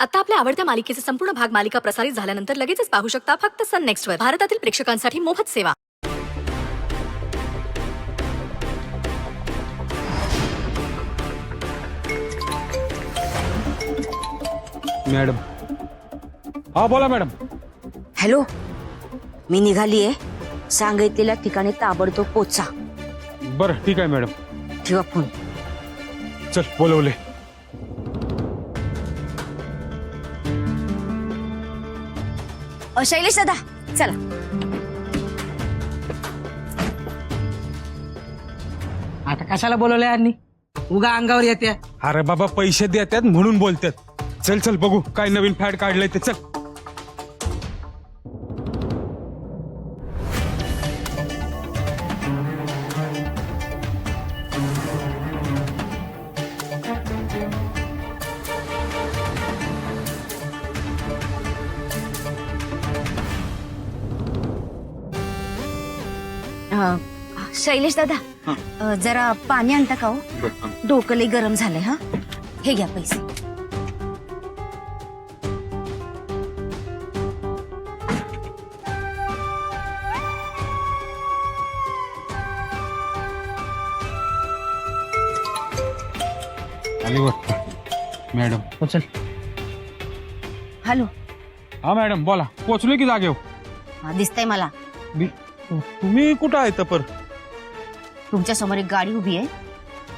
आता आपल्या आवडत्या मालिकेचे संपूर्ण भाग मालिका प्रसारित झाल्यानंतर लगेचच पाहू शकता फक्त सन नेक्स्ट वर. भारतातील प्रेक्षकांसाठी मोफत सेवा. मॅडम. हा बोला मॅडम. हॅलो, मी निघालीये. सांगितलेल्या ठिकाणी ताबडतोब पोचा. बरं ठीक आहे मॅडम. ठेवा फोन. चल बोलवले. शैलेश दादा चला. आता कशाला बोलवलंय यांनी? उगा अंगावर येते. अरे बाबा पैसे देतात म्हणून बोलतात. चल चल बघू काय नवीन फॅड काढलंय ते. चल. शैलेश दादा जरा पाणी आणता का हो? डोकं लई गरम झालंय. हा हे घ्या पैसे. आली वाटतं मॅडम. चल. हॅलो. हा मॅडम बोला. पोचलोय की जागेवर. हा दिसतंय मला. तुम्ही कुठं आहे तर? तुमच्या समोर एक गाडी उभी आहे,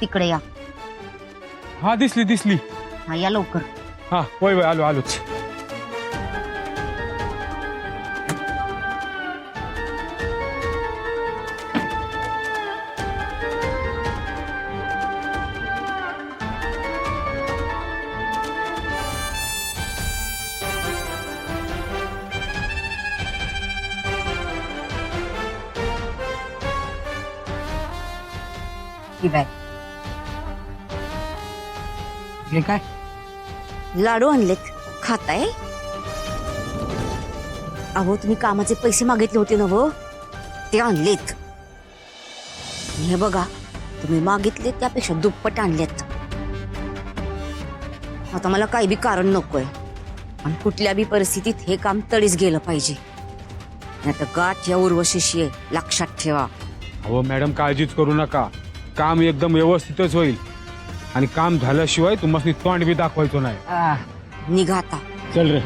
तिकडे या. हा दिसली दिसली. हा या लवकर. हा वय वय आलो आलोच. ही बॅग. हे काय? लाडू आणलेत, खाताय? अहो तुम्ही कामाचे पैसे मागितले होते ना व, ते आणलेत. हे बघा, तुम्ही मागितले त्यापेक्षा दुप्पट आणलेत. आता मला काही बी कारण नकोय आणि कुठल्या बी परिस्थितीत हे काम तडीच गेलं पाहिजे. नाहीतर गाठ या उर्वशीशी आहे, लक्षात ठेवा. अहो मॅडम काळजीच करू नका. काम एकदम व्यवस्थितच होईल आणि काम झाल्याशिवाय तुम्हाला तोंड बी दाखवायचो नाही. निघा आता. चल रे.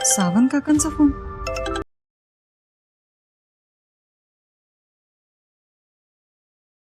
सावंत काकांचा फोन.